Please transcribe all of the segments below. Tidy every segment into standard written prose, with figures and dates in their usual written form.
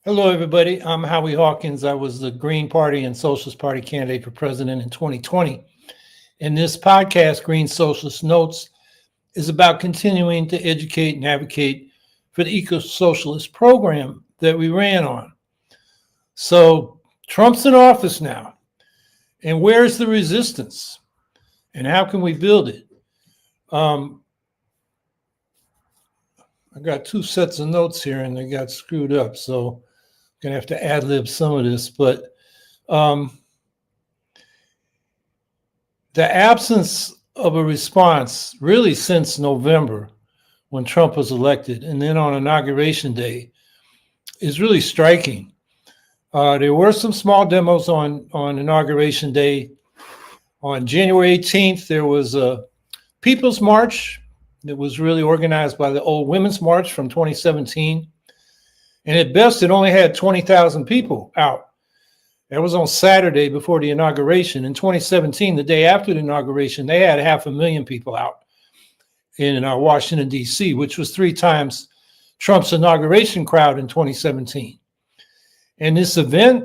Hello, everybody. I'm Howie Hawkins. I was the Green Party and Socialist Party candidate for president in 2020. And this podcast, Green Socialist Notes, is about continuing to educate and advocate for the eco-socialist program that we ran on. So Trump's in office now. And where's the resistance? And how can we build it? I got two sets of notes here and they got screwed up. So going to have to ad-lib some of this, but the absence of a response really since November when Trump was elected and then on Inauguration Day is really striking. There were some small demos on Inauguration Day. On January 18th, there was a People's March that was really organized by the Old Women's March from 2017. And at best, it only had 20,000 people out. That was on Saturday before the inauguration. In 2017, the day after the inauguration, they had 500,000 people out in Washington, D.C., which was 3 times Trump's inauguration crowd in 2017. And this event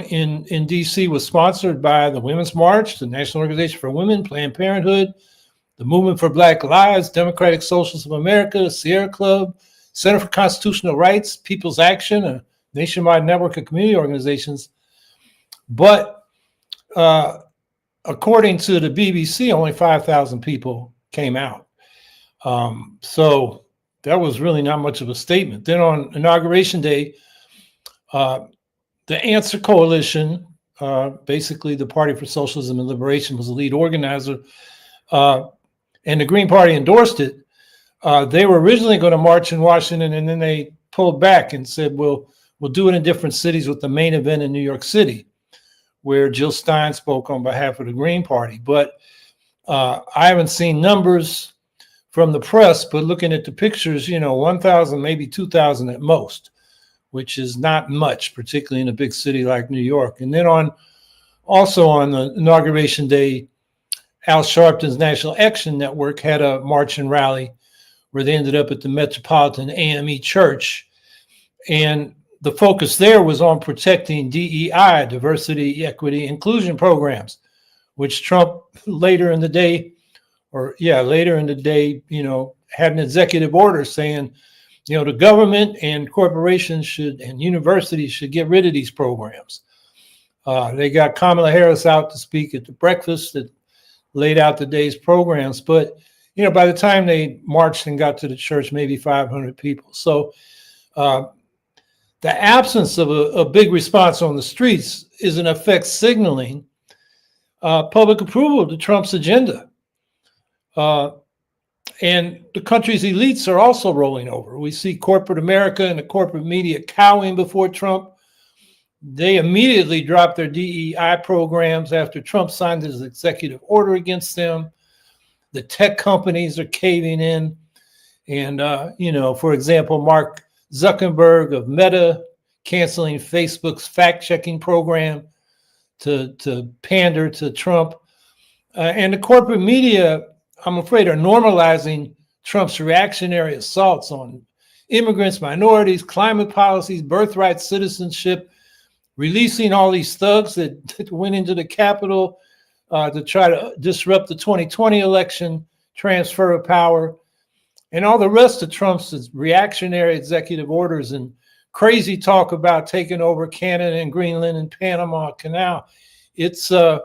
in D.C. was sponsored by the Women's March, the National Organization for Women, Planned Parenthood, the Movement for Black Lives, Democratic Socialists of America, Sierra Club, Center for Constitutional Rights, People's Action, a nationwide network of community organizations. But according to the BBC, only 5,000 people came out. So that was really not much of a statement. Then on Inauguration Day, the Answer Coalition, basically the Party for Socialism and Liberation, was the lead organizer, and the Green Party endorsed it. They were originally going to march in Washington, and then they pulled back and said, we'll do it in different cities, with the main event in New York City, where Jill Stein spoke on behalf of the Green Party. But I haven't seen numbers from the press, but looking at the pictures, 1,000, maybe 2,000 at most, which is not much, particularly in a big city like New York. And then also on the Inauguration Day, Al Sharpton's National Action Network had a march and rally where they ended up at the Metropolitan AME Church. And the focus there was on protecting DEI, diversity, equity, inclusion programs, which Trump later in the day, had an executive order saying, the government and corporations and universities should get rid of these programs. They got Kamala Harris out to speak at the breakfast that laid out the day's programs. But by the time they marched and got to the church, maybe 500 people. So the absence of a big response on the streets is in effect signaling public approval to Trump's agenda. And the country's elites are also rolling over. We see corporate America and the corporate media cowing before Trump. They immediately dropped their DEI programs after Trump signed his executive order against them. The tech companies are caving in. And, for example, Mark Zuckerberg of Meta canceling Facebook's fact-checking program to pander to Trump. And the corporate media, I'm afraid, are normalizing Trump's reactionary assaults on immigrants, minorities, climate policies, birthright citizenship, releasing all these thugs that went into the Capitol to try to disrupt the 2020 election, transfer of power, and all the rest of Trump's reactionary executive orders and crazy talk about taking over Canada and Greenland and Panama Canal. It's, and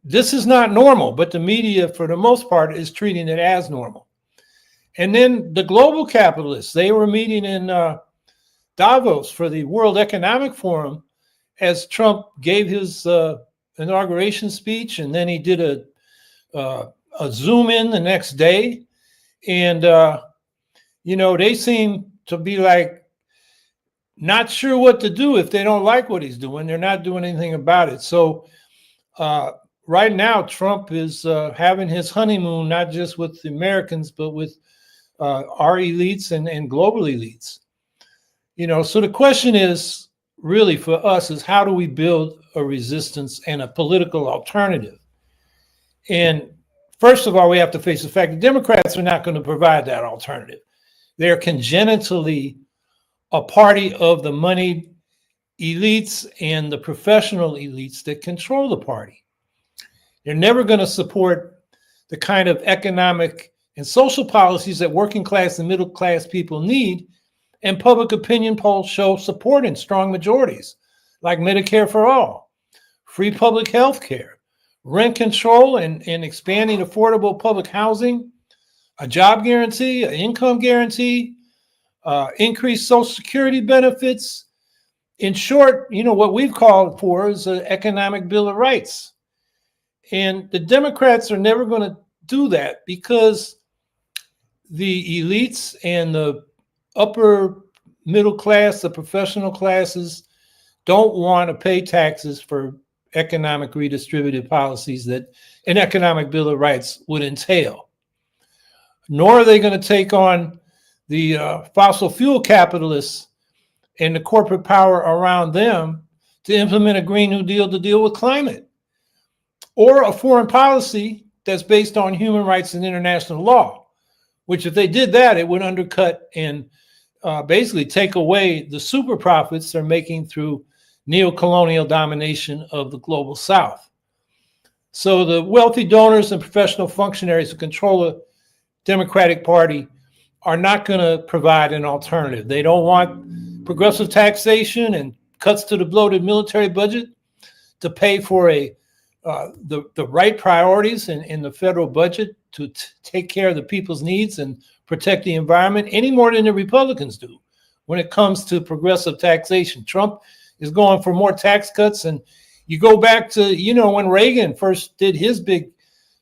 this is not normal, but the media, for the most part, is treating it as normal. And then the global capitalists, they were meeting in Davos for the World Economic Forum as Trump gave his inauguration speech, and then he did a Zoom in the next day. And, they seem to be like not sure what to do if they don't like what he's doing. They're not doing anything about it. So right now, Trump is having his honeymoon, not just with the Americans, but with our elites and global elites. So the question is really for us is, how do we build a resistance and a political alternative? And first of all, we have to face the fact that Democrats are not going to provide that alternative. They're congenitally a party of the moneyed elites and the professional elites that control the party. They're never going to support the kind of economic and social policies that working class and middle class people need. And public opinion polls show support in strong majorities, like Medicare for all, free public health care, rent control and expanding affordable public housing, a job guarantee, an income guarantee, increased Social Security benefits. In short, what we've called for is an economic Bill of Rights. And the Democrats are never going to do that because the elites and the upper middle class, the professional classes, don't want to pay taxes for economic redistributive policies that an economic Bill of Rights would entail. Nor are they going to take on the fossil fuel capitalists and the corporate power around them to implement a Green New Deal to deal with climate, or a foreign policy that's based on human rights and international law, which if they did that, it would undercut and basically take away the super profits they're making through neo-colonial domination of the global South. So the wealthy donors and professional functionaries who control the Democratic Party are not going to provide an alternative. They don't want progressive taxation and cuts to the bloated military budget to pay for the right priorities in the federal budget to take care of the people's needs and protect the environment any more than the Republicans do when it comes to progressive taxation. Trump is going for more tax cuts. And you go back to, when Reagan first did his big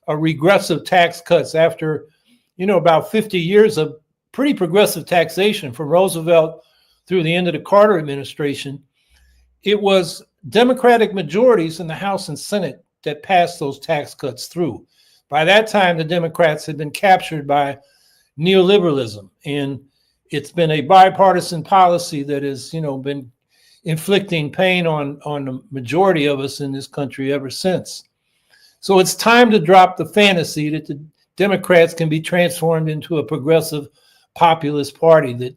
regressive tax cuts after, about 50 years of pretty progressive taxation from Roosevelt through the end of the Carter administration. It was Democratic majorities in the House and Senate that passed those tax cuts through. By that time, the Democrats had been captured by neoliberalism, and it's been a bipartisan policy that has, been inflicting pain on the majority of us in this country ever since. So it's time to drop the fantasy that the Democrats can be transformed into a progressive populist party that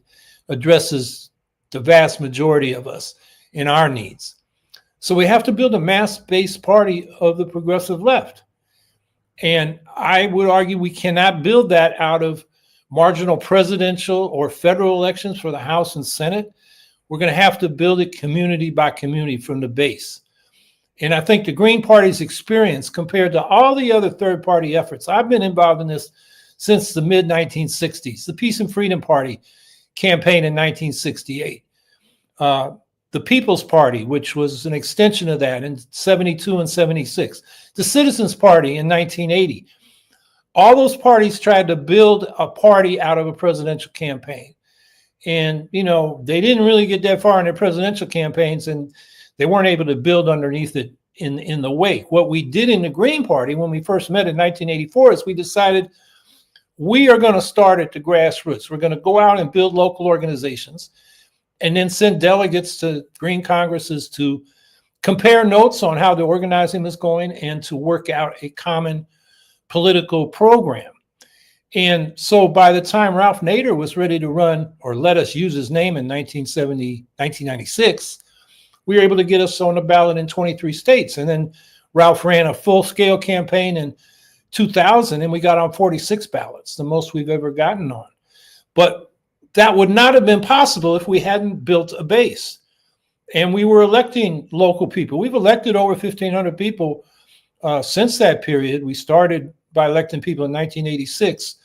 addresses the vast majority of us in our needs. So we have to build a mass-based party of the progressive left. And I would argue we cannot build that out of marginal presidential or federal elections for the House and Senate. We're going to have to build it community by community from the base. And I think the Green Party's experience compared to all the other third-party efforts, I've been involved in this since the mid-1960s, the Peace and Freedom Party campaign in 1968, the People's Party, which was an extension of that in 72 and 76, the Citizens Party in 1980. All those parties tried to build a party out of a presidential campaign. And, they didn't really get that far in their presidential campaigns, and they weren't able to build underneath it in the wake. What we did in the Green Party when we first met in 1984 is we decided we are going to start at the grassroots. We're going to go out and build local organizations and then send delegates to Green Congresses to compare notes on how the organizing was going and to work out a common political program. And so by the time Ralph Nader was ready to run or let us use his name in 1996, we were able to get us on the ballot in 23 states. And then Ralph ran a full-scale campaign in 2000, and we got on 46 ballots, the most we've ever gotten on. But that would not have been possible if we hadn't built a base. And we were electing local people. We've elected over 1,500 people since that period. We started by electing people in 1986.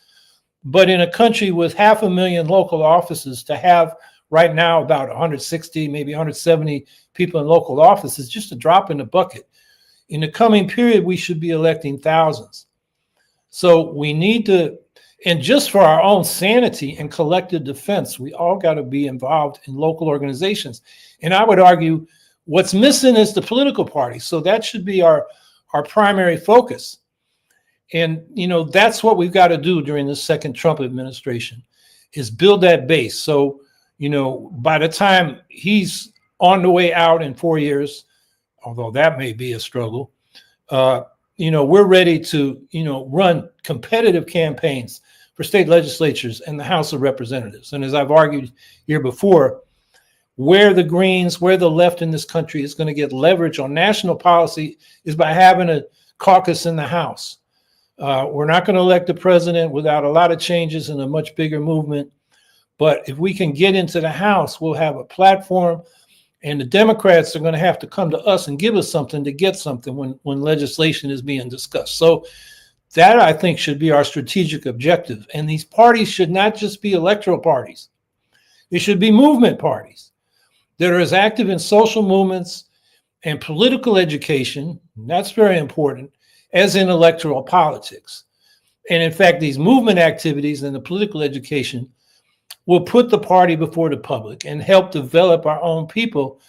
But in a country with 500,000 local offices, to have right now about 160, maybe 170 people in local offices, just a drop in the bucket. In the coming period, we should be electing thousands. So we need to, and just for our own sanity and collective defense, we all got to be involved in local organizations. And I would argue what's missing is the political party. So that should be our primary focus. And, that's what we've got to do during the second Trump administration is build that base. So, by the time he's on the way out in 4 years, although that may be a struggle, we're ready to, run competitive campaigns for state legislatures and the House of Representatives. And as I've argued here before, where the Greens, where the left in this country is going to get leverage on national policy is by having a caucus in the House. We're not going to elect the president without a lot of changes and a much bigger movement. But if we can get into the House, we'll have a platform, and the Democrats are going to have to come to us and give us something to get something when legislation is being discussed. So that, I think, should be our strategic objective. And these parties should not just be electoral parties. They should be movement parties that are as active in social movements and political education, that's very important, as in electoral politics. And in fact, these movement activities and the political education will put the party before the public and help develop our own people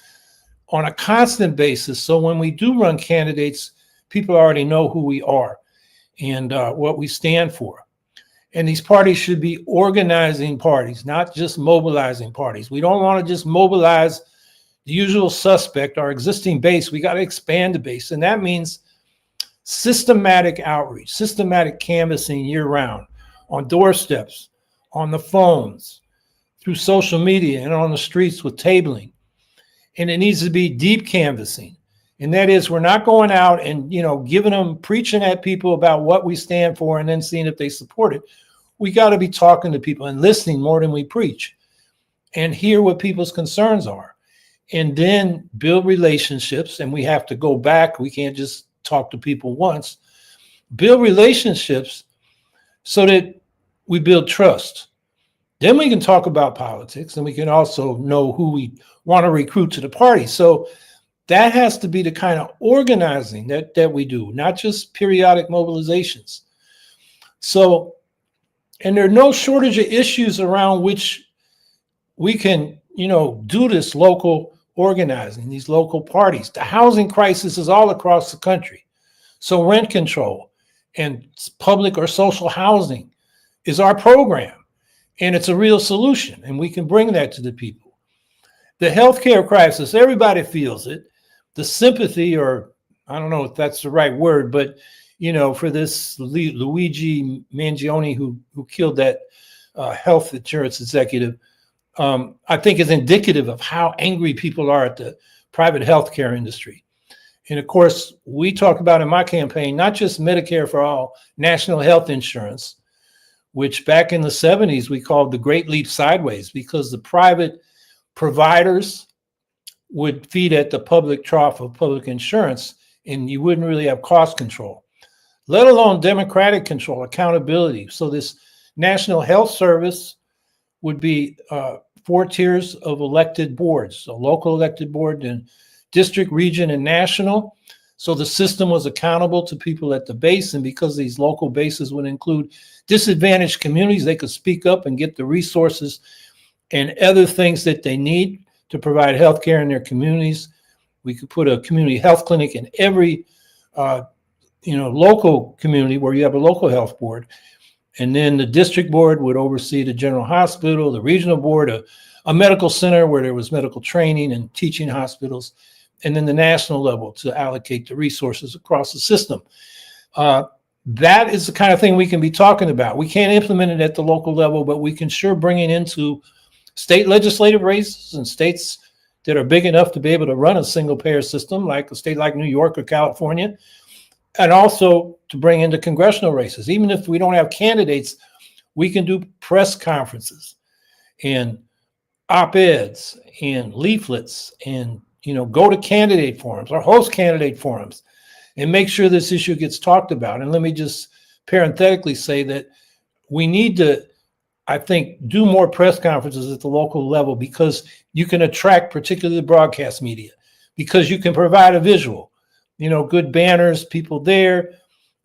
on a constant basis. So when we do run candidates, people already know who we are and what we stand for. And these parties should be organizing parties, not just mobilizing parties. We don't want to just mobilize the usual suspect, our existing base. We got to expand the base. And that means systematic outreach, systematic canvassing year round, on doorsteps, on the phones, through social media, and on the streets with tabling. And it needs to be deep canvassing. And that is, we're not going out and, giving them, preaching at people about what we stand for and then seeing if they support it. We got to be talking to people and listening more than we preach and hear what people's concerns are, and then build relationships. And we have to go back. We can't just talk to people once. Build relationships so that we build trust. Then we can talk about politics, and we can also know who we want to recruit to the party. So that has to be the kind of organizing that we do, not just periodic mobilizations. So, and there are no shortage of issues around which we can, do this local organizing, these local parties. The housing crisis is all across the country. So rent control and public or social housing is our program. And it's a real solution, and we can bring that to the people. The healthcare crisis, everybody feels it. The sympathy, or I don't know if that's the right word, but for this Luigi Mangione who killed that health insurance executive, I think is indicative of how angry people are at the private healthcare industry. And of course, we talk about in my campaign, not just Medicare for all, national health insurance, which back in the 70s we called the Great Leap Sideways, because the private providers would feed at the public trough of public insurance, and you wouldn't really have cost control, let alone democratic control, accountability. So this National Health Service would be 4 tiers of elected boards, a local elected board, and district, region, and national. So the system was accountable to people at the base, and because these local bases would include disadvantaged communities, they could speak up and get the resources and other things that they need to provide health care in their communities. We could put a community health clinic in every local community where you have a local health board. And then the district board would oversee the general hospital, the regional board, a medical center where there was medical training and teaching hospitals, and then the national level to allocate the resources across the system. That is the kind of thing we can be talking about. We can't implement it at the local level, but we can sure bring it into state legislative races and states that are big enough to be able to run a single payer system, like a state like New York or California, and also to bring into congressional races. Even if we don't have candidates, we can do press conferences and op-eds and leaflets and go to candidate forums or host candidate forums and make sure this issue gets talked about. And let me just parenthetically say that we need to, I think, do more press conferences at the local level, because you can attract particularly the broadcast media, because you can provide a visual, good banners, people there.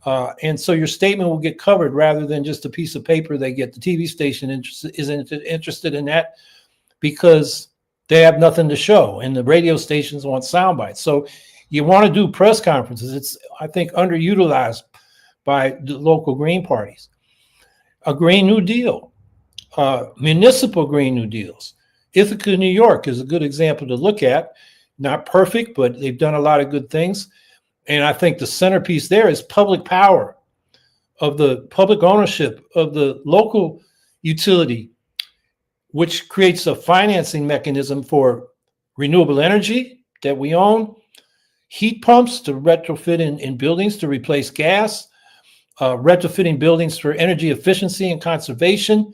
And so your statement will get covered rather than just a piece of paper they get. The TV station isn't interested in that because they have nothing to show, and the radio stations want sound bites. So you want to do press conferences. It's, I think, underutilized by the local Green parties. A Green New Deal, municipal Green New Deals. Ithaca, New York is a good example to look at. Not perfect, but they've done a lot of good things. And I think the centerpiece there is public power, of the public ownership of the local utility, which creates a financing mechanism for renewable energy that we own, heat pumps to retrofit in buildings to replace gas, retrofitting buildings for energy efficiency and conservation.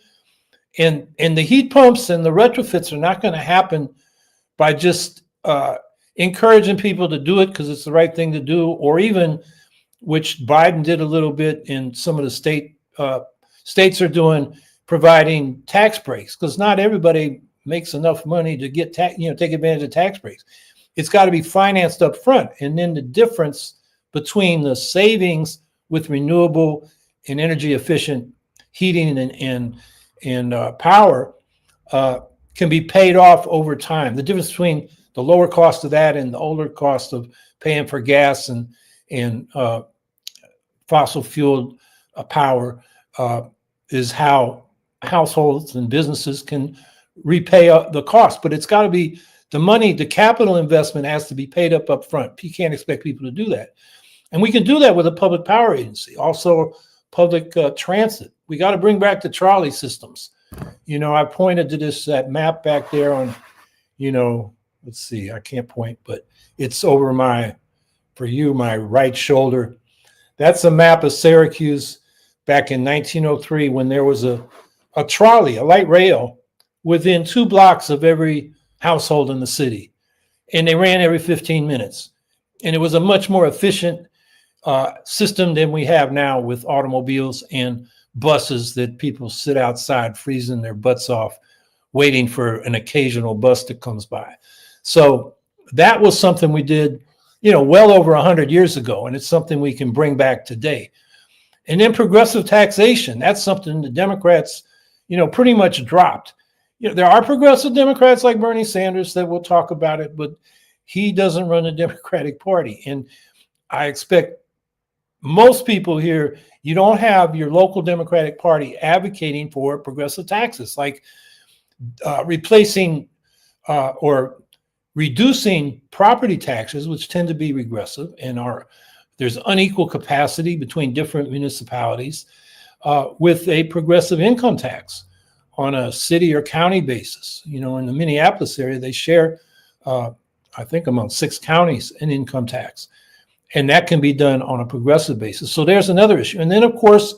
And the heat pumps and the retrofits are not going to happen by just encouraging people to do it because it's the right thing to do, or even, which Biden did a little bit in some of the states are doing, providing tax breaks, because not everybody makes enough money to get take advantage of tax breaks. It's got to be financed up front, and then the difference between the savings with renewable and energy efficient heating and power can be paid off over time. The difference between the lower cost of that and the older cost of paying for gas and fossil fueled power is how households and businesses can repay the cost. But it's got to be the money, the capital investment has to be paid up front. You can't expect people to do that. And we can do that with a public power agency, also public transit. We got to bring back the trolley systems. I pointed to that map back there on, let's see, I can't point, but it's over my right shoulder. That's a map of Syracuse back in 1903 when there was a trolley, a light rail, within 2 blocks of every household in the city. And they ran every 15 minutes. And it was a much more efficient system than we have now with automobiles and buses that people sit outside freezing their butts off, waiting for an occasional bus that comes by. So that was something we did, well over 100 years ago, and it's something we can bring back today. And then progressive taxation, that's something the Democrats, pretty much dropped. There are progressive Democrats like Bernie Sanders that will talk about it, but he doesn't run the Democratic Party. And I expect most people here, you don't have your local Democratic Party advocating for progressive taxes, like replacing or reducing property taxes, which tend to be regressive, and there's unequal capacity between different municipalities, with a progressive income tax on a city or county basis. In the Minneapolis area, they share, I think, among 6 counties an income tax. And that can be done on a progressive basis. So there's another issue. And then, of course,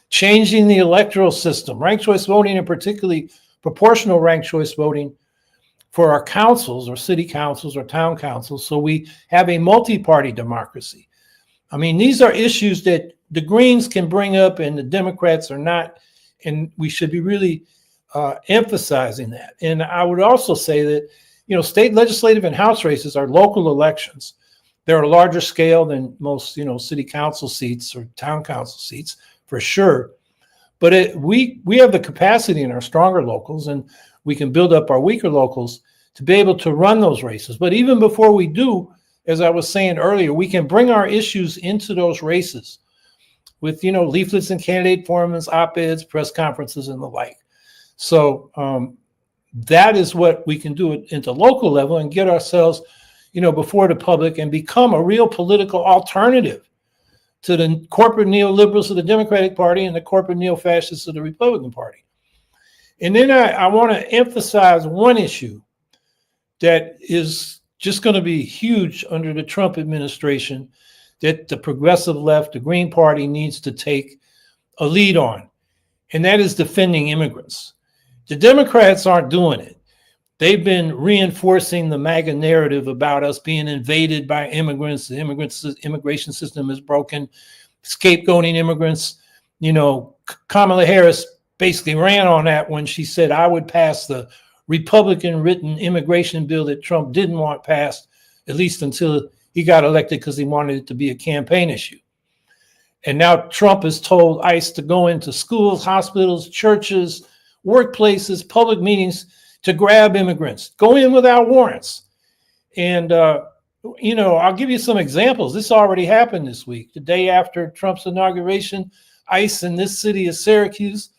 changing the electoral system, ranked choice voting, and particularly proportional ranked choice voting for our councils or city councils or town councils, so we have a multi-party democracy. I mean, these are issues that the Greens can bring up and the Democrats are not, and we should be really emphasizing that. And I would also say that, state legislative and House races are local elections. They're a larger scale than most, city council seats or town council seats, for sure. But we have the capacity in our stronger locals, and we can build up our weaker locals to be able to run those races. But even before we do, as I was saying earlier, we can bring our issues into those races with, leaflets and candidate forums, op-eds, press conferences, and the like. So that is what we can do at the local level and get ourselves, before the public and become a real political alternative to the corporate neoliberals of the Democratic Party and the corporate neo-fascists of the Republican Party. And then I want to emphasize one issue that is just going to be huge under the Trump administration, that the progressive left, the Green Party, needs to take a lead on, and that is defending immigrants. The Democrats aren't doing it. They've been reinforcing the MAGA narrative about us being invaded by immigrants. The immigration system is broken, scapegoating immigrants. Kamala Harris basically ran on that when she said, I would pass the Republican written immigration bill that Trump didn't want passed, at least until he got elected, because he wanted it to be a campaign issue. And now Trump has told ICE to go into schools, hospitals, churches, workplaces, public meetings to grab immigrants, go in without warrants. And, I'll give you some examples. This already happened this week. The day after Trump's inauguration, ICE in this city of Syracuse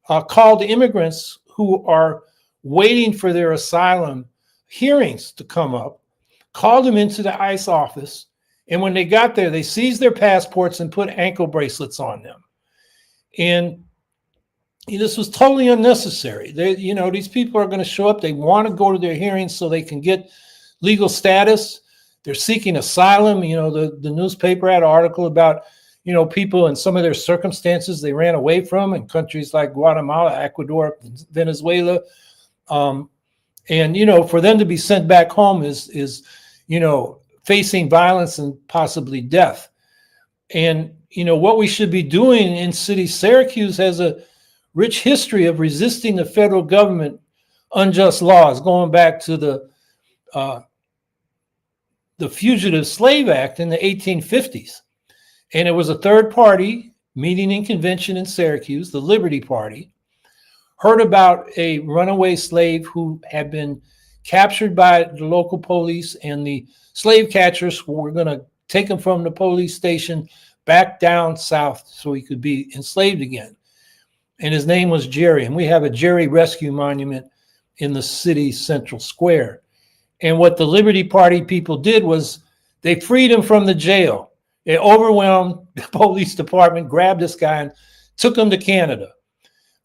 called immigrants who are waiting for their asylum hearings to come up, called them into the ICE office. And when they got there, they seized their passports and put ankle bracelets on them. And This was totally unnecessary. These people are going to show up. They want to go to their hearings so they can get legal status. They're seeking asylum. The newspaper had an article about, people and some of their circumstances they ran away from in countries like Guatemala, Ecuador, Venezuela. And for them to be sent back home is facing violence and possibly death. And, what we should be doing in city Syracuse has a rich history of resisting the federal government unjust laws, going back to the Fugitive Slave Act in the 1850s. And it was a third party meeting in convention in Syracuse, the Liberty Party, heard about a runaway slave who had been captured by the local police, and the slave catchers were going to take him from the police station back down south so he could be enslaved again. And his name was Jerry. And we have a Jerry Rescue Monument in the city's central square. And what the Liberty Party people did was they freed him from the jail. They overwhelmed the police department, grabbed this guy, and took him to Canada.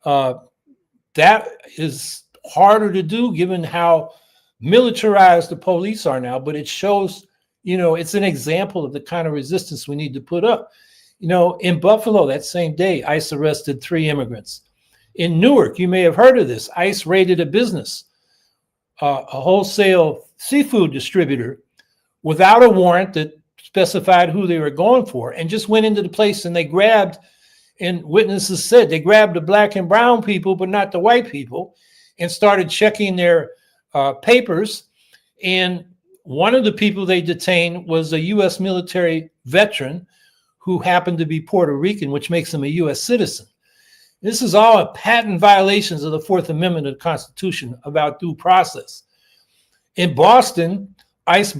That is harder to do given how militarized the police are now, but it shows, it's an example of the kind of resistance we need to put up. In Buffalo that same day, ICE arrested 3 immigrants. In Newark, you may have heard of this, ICE raided a business, a wholesale seafood distributor, without a warrant that specified who they were going for, and just went into the place and they grabbed, and witnesses said they grabbed the black and brown people, but not the white people, and started checking their papers. And one of the people they detained was a U.S. military veteran who happened to be Puerto Rican, which makes him a U.S. citizen. This is all patent violations of the Fourth Amendment of the Constitution about due process. In Boston, ICE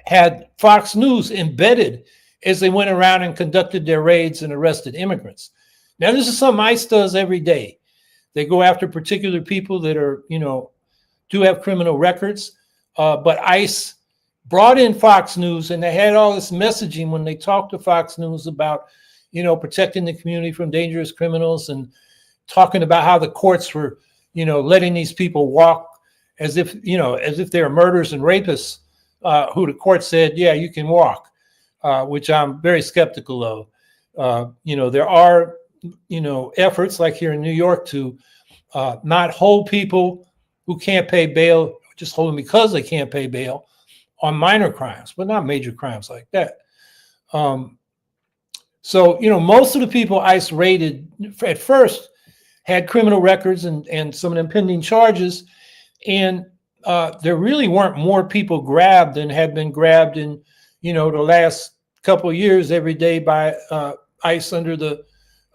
had Fox News embedded as they went around and conducted their raids and arrested immigrants. Now, this is something ICE does every day. They go after particular people that are, do have criminal records, but ICE brought in Fox News, and they had all this messaging when they talked to Fox News about, protecting the community from dangerous criminals, and talking about how the courts were, letting these people walk as if they're murderers and rapists, who the court said, yeah, you can walk, which I'm very skeptical of. There are, efforts like here in New York to not hold people who can't pay bail, just hold them because they can't pay bail on minor crimes, but not major crimes like that. So, most of the people ICE raided at first had criminal records and some impending charges. And there really weren't more people grabbed than had been grabbed in, the last couple of years every day by ICE under the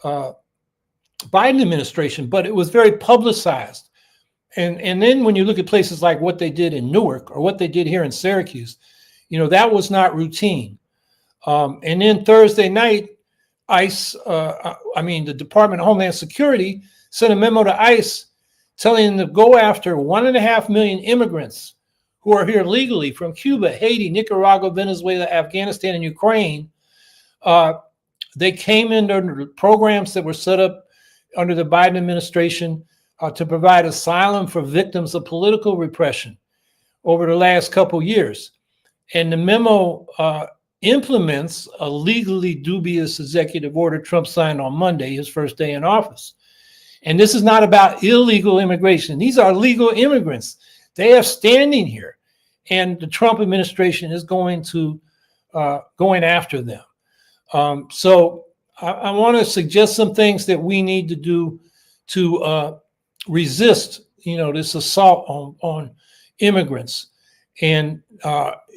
Biden administration, but it was very publicized. And then when you look at places like what they did in Newark or what they did here in Syracuse, that was not routine. And then Thursday night, ICE, the Department of Homeland Security sent a memo to ICE telling them to go after 1.5 million immigrants who are here legally from Cuba, Haiti, Nicaragua, Venezuela, Afghanistan, and Ukraine. They came in under programs that were set up under the Biden administration to provide asylum for victims of political repression over the last couple years. And the memo implements a legally dubious executive order Trump signed on Monday, his first day in office. And this is not about illegal immigration. These are legal immigrants. They have standing here. And the Trump administration is going after them. So I want to suggest some things that we need to do to resist, this assault on immigrants. And,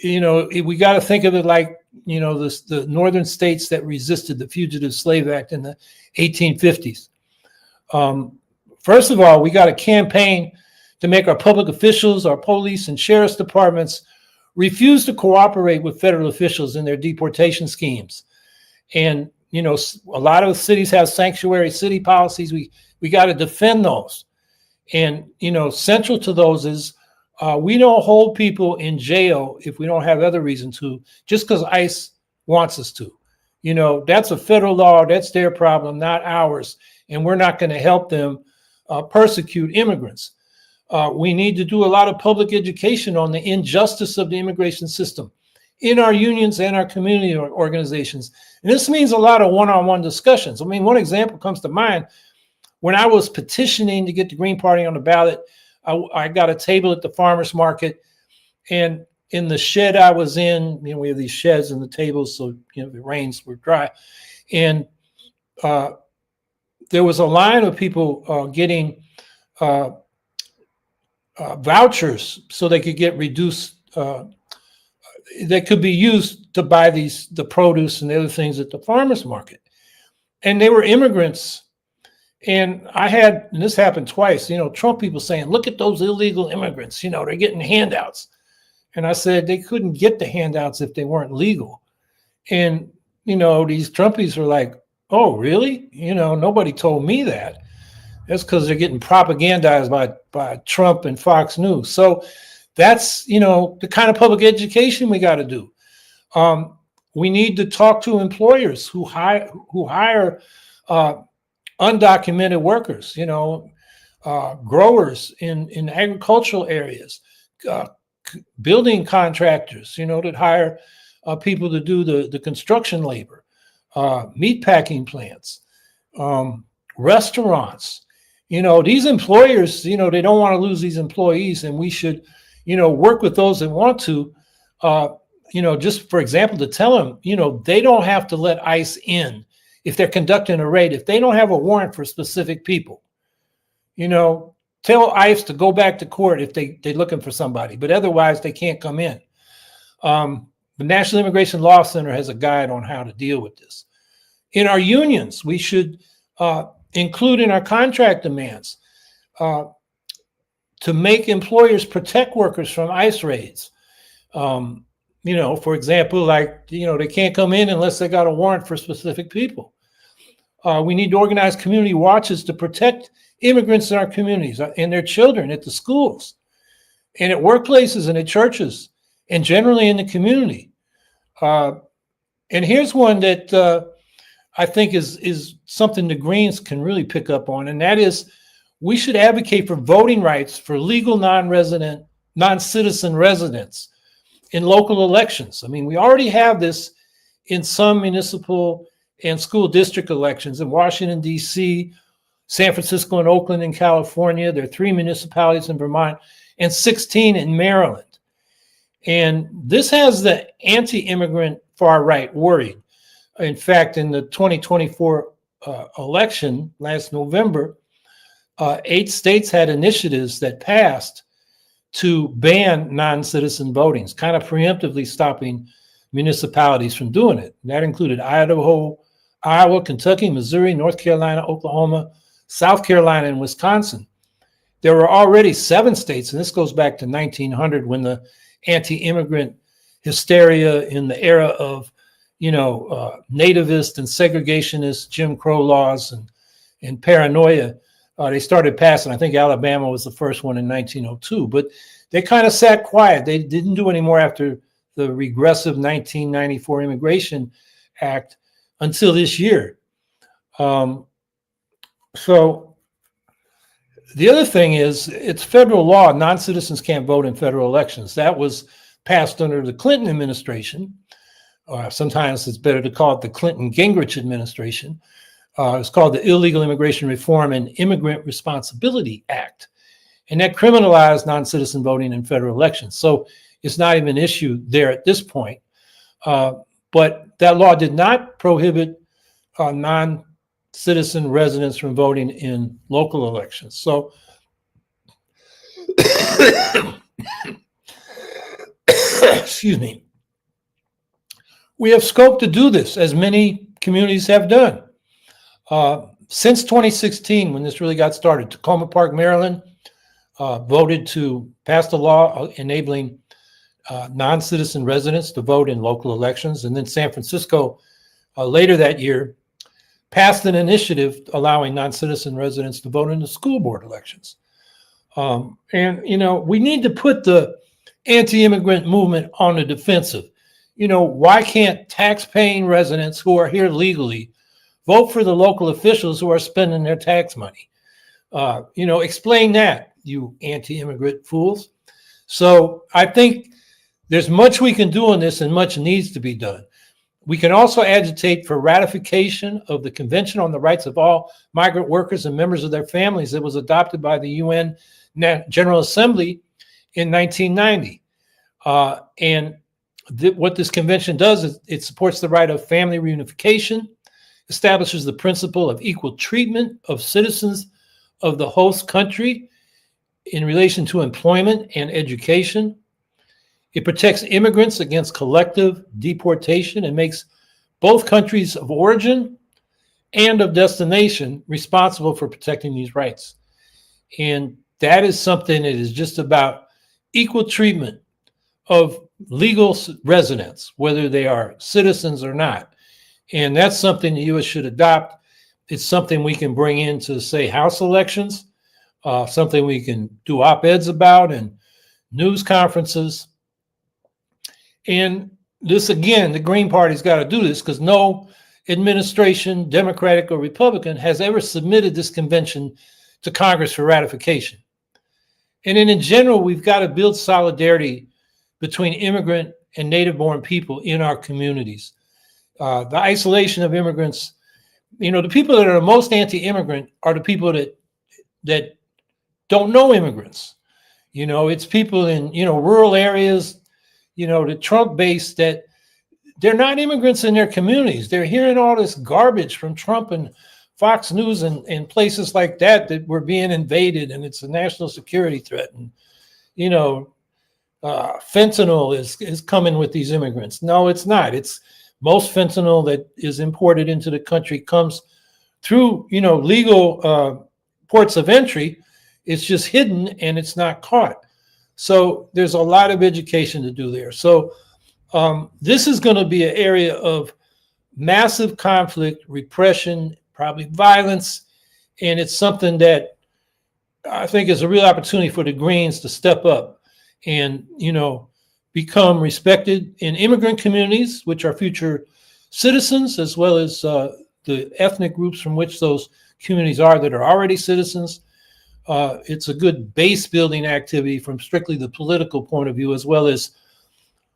we got to think of it like, the northern states that resisted the Fugitive Slave Act in the 1850s. First of all, we got a campaign to make our public officials, our police and sheriff's departments refuse to cooperate with federal officials in their deportation schemes. And, a lot of cities have sanctuary city policies. We got to defend those. And, central to those is we don't hold people in jail if we don't have other reason to, just because ICE wants us to. That's a federal law. That's their problem, not ours. And we're not going to help them persecute immigrants. We need to do a lot of public education on the injustice of the immigration system in our unions and our community organizations. And this means a lot of one-on-one discussions. I mean, one example comes to mind. When I was petitioning to get the Green Party on the ballot, I got a table at the farmer's market, and in the shed I was in, we have these sheds in the tables, so if it rains, we're dry. And there was a line of people getting vouchers so they could get reduced, that could be used to buy the produce and the other things at the farmer's market. And they were immigrants. And and this happened twice, Trump people saying, look at those illegal immigrants, they're getting handouts. And I said, they couldn't get the handouts if they weren't legal. And, these Trumpies are like, oh, really? Nobody told me that. That's because they're getting propagandized by Trump and Fox News. So that's, the kind of public education we got to do. We need to talk to employers who hire undocumented workers, growers in agricultural areas, building contractors, that hire people to do the construction labor, meatpacking plants, restaurants. These employers, they don't want to lose these employees, and we should, work with those that want to, just for example, to tell them, they don't have to let ICE in if they're conducting a raid, if they don't have a warrant for specific people. Tell ICE to go back to court if they're looking for somebody, but otherwise they can't come in. The National Immigration Law Center has a guide on how to deal with this. In our unions, we should include in our contract demands to make employers protect workers from ICE raids. For example, they can't come in unless they got a warrant for specific people. We need to organize community watches to protect immigrants in our communities and their children at the schools and at workplaces and at churches and generally in the community. And here's one that I think is something the Greens can really pick up on, and that is we should advocate for voting rights for legal non-citizen residents in local elections. I mean, we already have this in some municipal and school district elections in Washington, D.C., San Francisco and Oakland in California. There are 3 municipalities in Vermont and 16 in Maryland. And this has the anti-immigrant far right worried. In fact, in the 2024 election last November, 8 states had initiatives that passed to ban non-citizen voting, kind of preemptively stopping municipalities from doing it. And that included Idaho, Iowa, Kentucky, Missouri, North Carolina, Oklahoma, South Carolina, and Wisconsin. There were already 7 states, and this goes back to 1900 when the anti-immigrant hysteria in the era of, nativist and segregationist Jim Crow laws and paranoia, they started passing. I think Alabama was the first one in 1902, but they kind of sat quiet. They didn't do any more after the regressive 1994 Immigration Act until this year. So the other thing is, it's federal law. Non-citizens can't vote in federal elections. That was passed under the Clinton administration. Sometimes it's better to call it the Clinton-Gingrich administration. It's called the Illegal Immigration Reform and Immigrant Responsibility Act. And that criminalized non-citizen voting in federal elections. So it's not even an issue there at this point. But that law did not prohibit non-citizen residents from voting in local elections. So, excuse me, we have scope to do this, as many communities have done. Since 2016, when this really got started, Tacoma Park, Maryland, voted to pass the law enabling non-citizen residents to vote in local elections. And then San Francisco, later that year, passed an initiative allowing non-citizen residents to vote in the school board elections. We need to put the anti-immigrant movement on the defensive. Why can't tax-paying residents who are here legally vote for the local officials who are spending their tax money? Explain that, you anti-immigrant fools. So I think there's much we can do on this and much needs to be done. We can also agitate for ratification of the Convention on the Rights of All Migrant Workers and Members of Their Families that was adopted by the UN General Assembly in 1990. What this convention does is it supports the right of family reunification, establishes the principle of equal treatment of citizens of the host country in relation to employment and education. It protects immigrants against collective deportation and makes both countries of origin and of destination responsible for protecting these rights. And that is something that is just about equal treatment of legal residents, whether they are citizens or not. And that's something the U.S. should adopt. It's something we can bring into, say, House elections, something we can do op-eds about and news conferences. And this, again, the Green Party's got to do this because no administration, Democratic or Republican, has ever submitted this convention to Congress for ratification. And then in general, we've got to build solidarity between immigrant and native-born people in our communities. The isolation of immigrants, the people that are the most anti-immigrant are the people that don't know immigrants. It's people in, rural areas, the Trump base, that they're not immigrants in their communities. They're hearing all this garbage from Trump and Fox News and places like that we're being invaded and it's a national security threat. And, fentanyl is coming with these immigrants. No, it's not. It's most fentanyl that is imported into the country comes through, legal ports of entry. It's just hidden and it's not caught. So there's a lot of education to do there. So this is going to be an area of massive conflict, repression, probably violence. And it's something that I think is a real opportunity for the Greens to step up and, become respected in immigrant communities, which are future citizens, as well as the ethnic groups from which those communities are that are already citizens. It's a good base building activity from strictly the political point of view, as well as,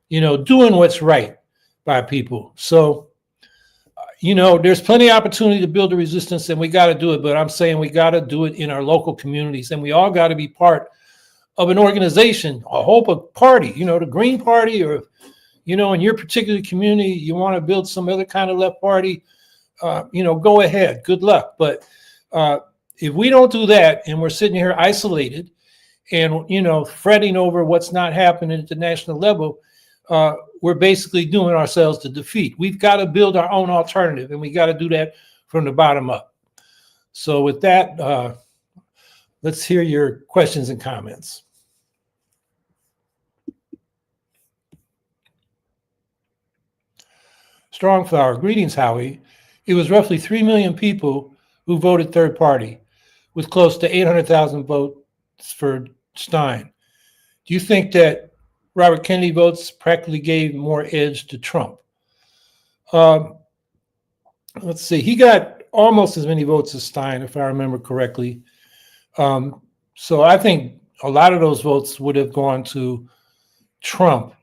doing what's right by people. So, there's plenty of opportunity to build a resistance and we got to do it. But I'm saying we got to do it in our local communities and we all got to be part of an organization, a party, the Green Party, or, in your particular community, you want to build some other kind of left party, go ahead, good luck. But if we don't do that and we're sitting here isolated and, fretting over what's not happening at the national level, we're basically doing ourselves to defeat. We've got to build our own alternative and we got to do that from the bottom up. So with that, let's hear your questions and comments. Strongflower, greetings, Howie. It was roughly 3 million people who voted third party, with close to 800,000 votes for Stein. Do you think that Robert Kennedy votes practically gave more edge to Trump? Let's see. He got almost as many votes as Stein, if I remember correctly. So I think a lot of those votes would have gone to Trump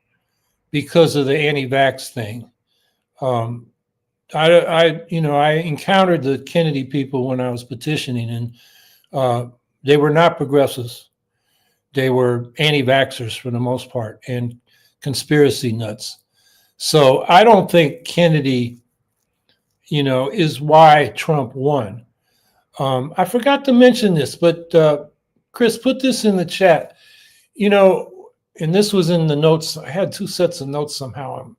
because of the anti-vax thing. I encountered the Kennedy people when I was petitioning, and they were not progressives. They were anti-vaxxers for the most part and conspiracy nuts. So I don't think Kennedy, is why Trump won. I forgot to mention this, but Chris, put this in the chat. And this was in the notes. I had 2 sets of notes somehow. I'm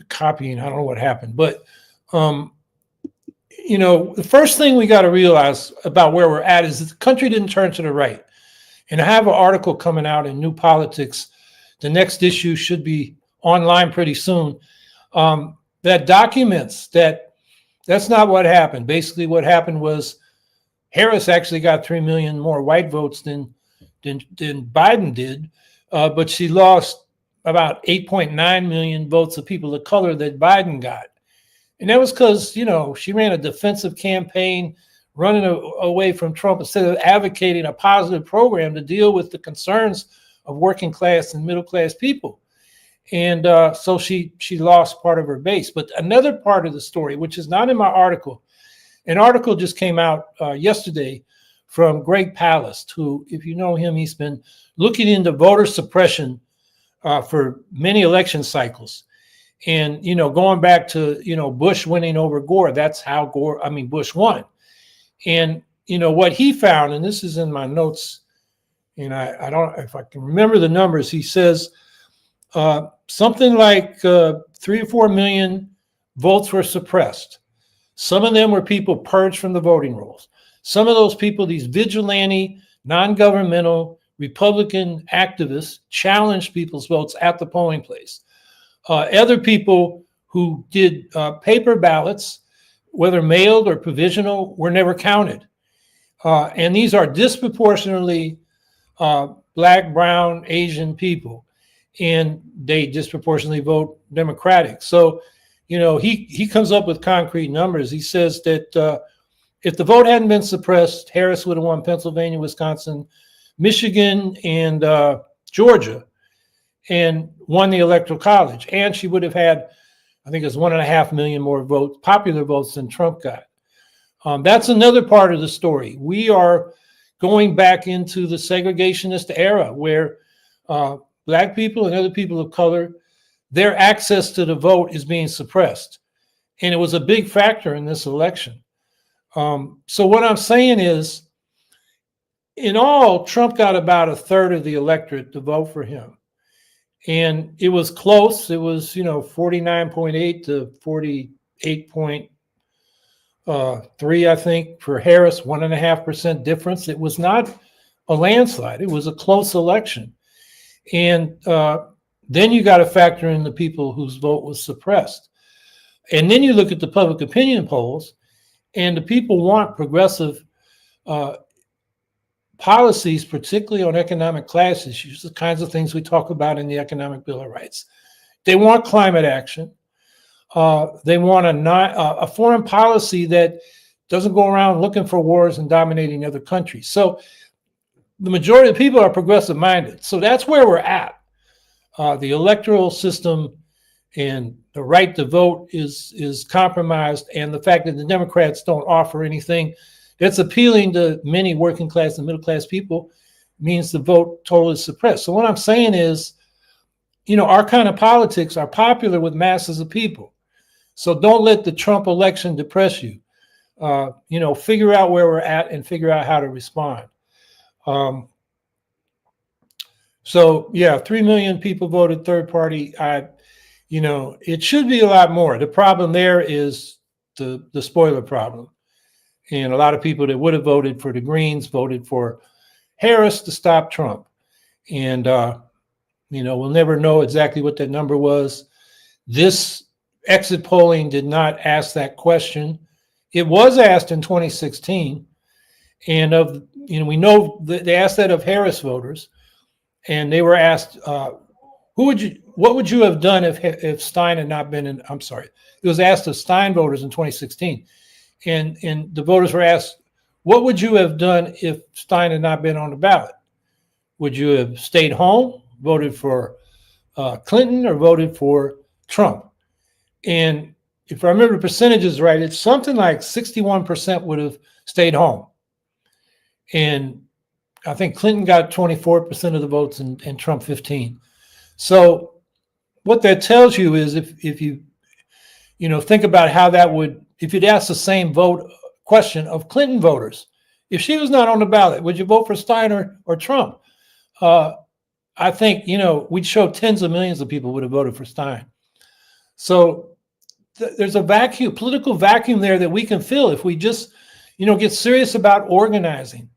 copying. I don't know what happened, but the first thing we got to realize about where we're at is that the country didn't turn to the right. And I have an article coming out in New Politics. The next issue should be online pretty soon. That documents that's not what happened. Basically, what happened was Harris actually got 3 million more white votes than Biden did, but she lost about 8.9 million votes of people of color that Biden got. And that was because, she ran a defensive campaign, running away from Trump instead of advocating a positive program to deal with the concerns of working class and middle class people. And so she lost part of her base. But another part of the story, which is not in my article, an article just came out yesterday from Greg Palast, who, if you know him, he's been looking into voter suppression for many election cycles. And, going back to, Bush winning over Gore, that's how Bush won. And, what he found, and this is in my notes, and I don't, if I can remember the numbers, he says something like 3 or 4 million votes were suppressed. Some of them were people purged from the voting rolls. Some of those people, these vigilante, non-governmental Republican activists, challenged people's votes at the polling place. Other people who did paper ballots, whether mailed or provisional, were never counted. And these are disproportionately Black, brown, Asian people, and they disproportionately vote Democratic. So, he comes up with concrete numbers. He says that if the vote hadn't been suppressed, Harris would have won Pennsylvania, Wisconsin, Michigan, and Georgia, and won the Electoral College. And she would have had, I think it was 1.5 million more votes, popular votes, than Trump got. That's another part of the story. We are going back into the segregationist era where Black people and other people of color, their access to the vote is being suppressed. And it was a big factor in this election. So what I'm saying is, in all, Trump got about 1/3 of the electorate to vote for him. And it was close. It was, 49.8 to 48.3, I think, for Harris, 1.5% difference. It was not a landslide. It was a close election. And then you got to factor in the people whose vote was suppressed. And then you look at the public opinion polls, and the people want progressive policies, particularly on economic class issues, the kinds of things we talk about in the Economic Bill of Rights. They want climate action. They want a foreign policy that doesn't go around looking for wars and dominating other countries. So the majority of people are progressive minded. So that's where we're at. The electoral system and the right to vote is compromised, and the fact that the Democrats don't offer anything that's appealing to many working class and middle class people means the vote totally suppressed. So what I'm saying is, our kind of politics are popular with masses of people. So don't let the Trump election depress you. Figure out where we're at and figure out how to respond. So yeah, 3 million people voted third party. It should be a lot more. The problem there is the spoiler problem. And a lot of people that would have voted for the Greens voted for Harris to stop Trump. And, we'll never know exactly what that number was. This exit polling did not ask that question. It was asked in 2016. And we know that they asked that of Harris voters. And they were asked, what would you have done if Stein had not been in? I'm sorry. It was asked of Stein voters in 2016. And the voters were asked, what would you have done if Stein had not been on the ballot? Would you have stayed home, voted for Clinton, or voted for Trump? And if I remember the percentages right, it's something like 61% would have stayed home. And I think Clinton got 24% of the votes and Trump 15. So what that tells you is if you think about how that would, if you'd ask the same vote question of Clinton voters, if she was not on the ballot, would you vote for Stein or Trump? I think, we'd show tens of millions of people would have voted for Stein. So there's a vacuum, political vacuum there that we can fill if we just, get serious about organizing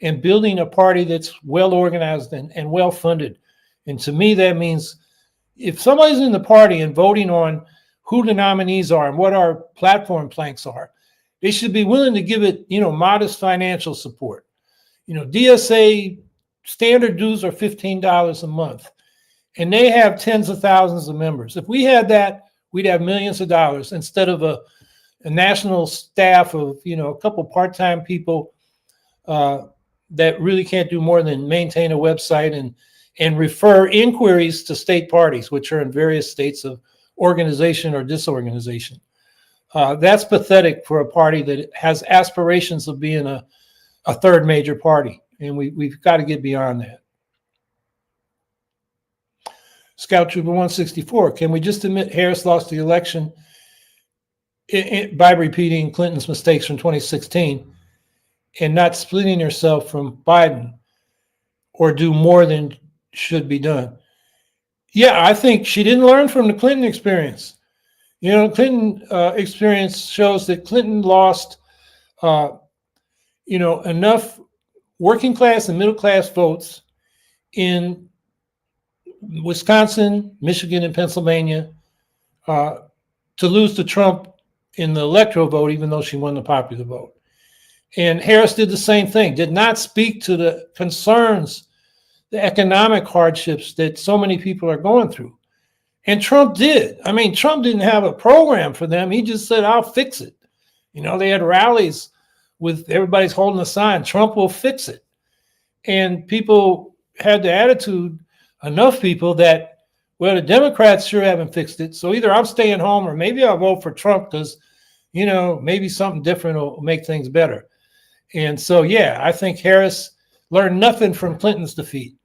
and building a party that's well organized and well funded. And to me, that means if somebody's in the party and voting on who the nominees are and what our platform planks are, they should be willing to give it, modest financial support. DSA standard dues are $15 a month, and they have tens of thousands of members. If we had that, we'd have millions of dollars instead of a a national staff of, a couple part-time people that really can't do more than maintain a website and refer inquiries to state parties, which are in various states of organization or disorganization. That's pathetic for a party that has aspirations of being a third major party, and we've got to get beyond that. Scout Trooper 164, can we just admit Harris lost the election by repeating Clinton's mistakes from 2016 and not splitting herself from Biden, or do more than should be done? Yeah, I think she didn't learn from the Clinton experience. Clinton experience shows that Clinton lost, enough working class and middle class votes in Wisconsin, Michigan, and Pennsylvania to lose to Trump in the electoral vote, even though she won the popular vote. And Harris did the same thing, did not speak to the concerns, the economic hardships that so many people are going through. And Trump did. I mean, Trump didn't have a program for them. He just said, I'll fix it. They had rallies with everybody's holding a sign, Trump will fix it. And people had the attitude, enough people, that, well, the Democrats sure haven't fixed it. So either I'm staying home or maybe I'll vote for Trump because, maybe something different will make things better. And so, yeah, I think Harris learned nothing from Clinton's defeat.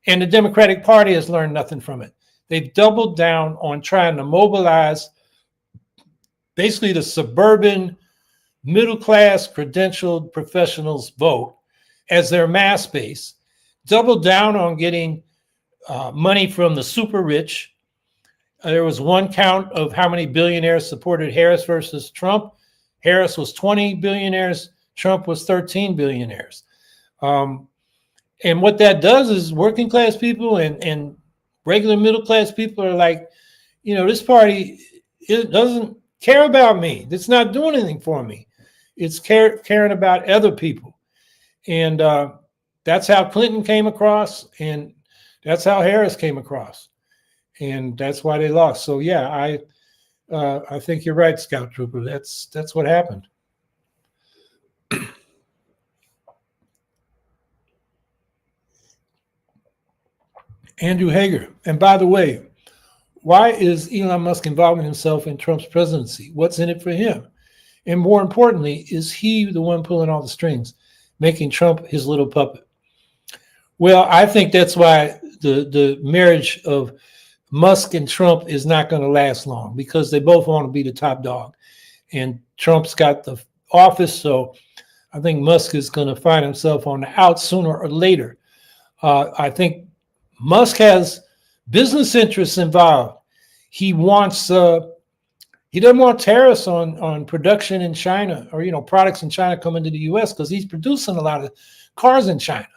And the Democratic Party has learned nothing from it. They've doubled down on trying to mobilize basically the suburban, middle-class, credentialed professionals vote as their mass base, doubled down on getting money from the super rich. There was one count of how many billionaires supported Harris versus Trump. Harris was 20 billionaires. Trump was 13 billionaires. And what that does is working class people and regular middle class people are like, this party, it doesn't care about me. It's not doing anything for me. It's caring about other people. And that's how Clinton came across, and that's how Harris came across. And that's why they lost. So, yeah, I think you're right, Scout Trooper. That's what happened. Andrew Hager. And by the way, why is Elon Musk involving himself in Trump's presidency? What's in it for him? And more importantly, is he the one pulling all the strings, making Trump his little puppet? Well, I think that's why the marriage of Musk and Trump is not going to last long, because they both want to be the top dog. And Trump's got the office, so I think Musk is going to find himself on the out sooner or later. I think Musk has business interests involved. He wants he doesn't want tariffs on production in China, or products in China coming to the U.S. because he's producing a lot of cars in China.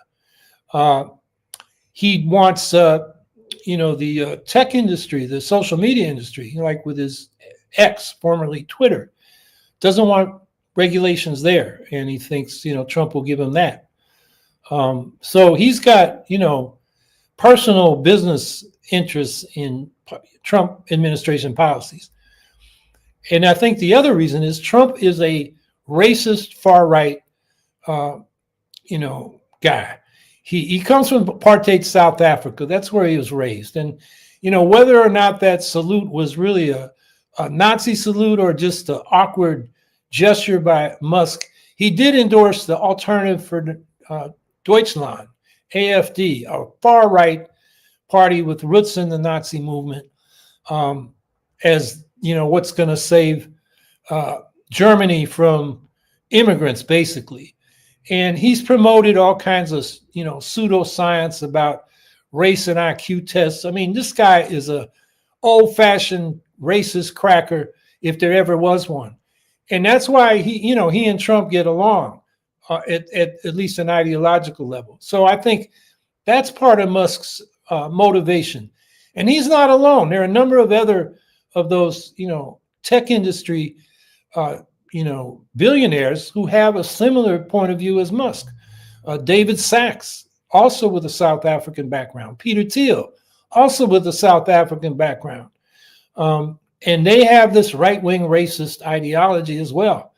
He wants the tech industry, the social media industry, like with his X, formerly Twitter, doesn't want regulations there, and he thinks Trump will give him that. So he's got personal business interests in Trump administration policies. And I think the other reason is Trump is a racist, far-right, guy. He comes from apartheid South Africa. That's where he was raised. And, whether or not that salute was really a Nazi salute or just an awkward gesture by Musk, he did endorse the Alternative for Deutschland, AfD, a far-right party with roots in the Nazi movement, as what's going to save Germany from immigrants, basically. And he's promoted all kinds of pseudoscience about race and IQ tests. I mean, this guy is a old-fashioned racist cracker, if there ever was one. And that's why he and Trump get along at least an ideological level. So I think that's part of Musk's motivation. And he's not alone. There are a number of other of those, tech industry, billionaires who have a similar point of view as Musk. David Sachs, also with a South African background. Peter Thiel, also with a South African background. And they have this right-wing racist ideology as well.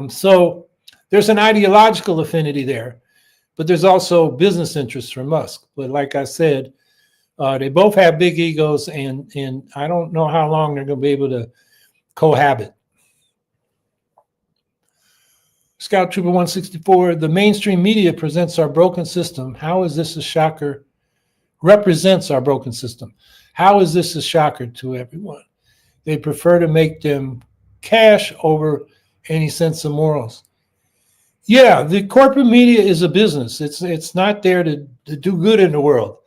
So there's an ideological affinity there, but there's also business interests for Musk. But like I said, they both have big egos, and I don't know how long they're going to be able to cohabit. Scout Trooper 164, the mainstream media presents our broken system. How is this a shocker? Represents our broken system. How is this a shocker to everyone? They prefer to make them cash over any sense of morals. Yeah, the corporate media is a business. It's not there to do good in the world.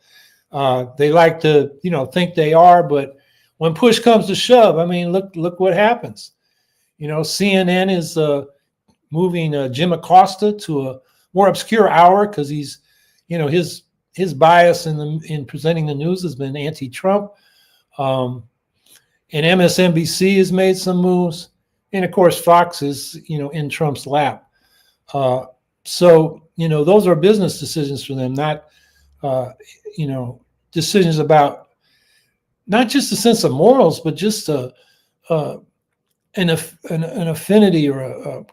They like to, think they are, but when push comes to shove, I mean, look what happens. CNN is moving Jim Acosta to a more obscure hour because he's, his bias in presenting the news has been anti-Trump. And MSNBC has made some moves, and of course Fox is, in Trump's lap. So those are business decisions for them, not decisions about not just a sense of morals, but just an affinity or a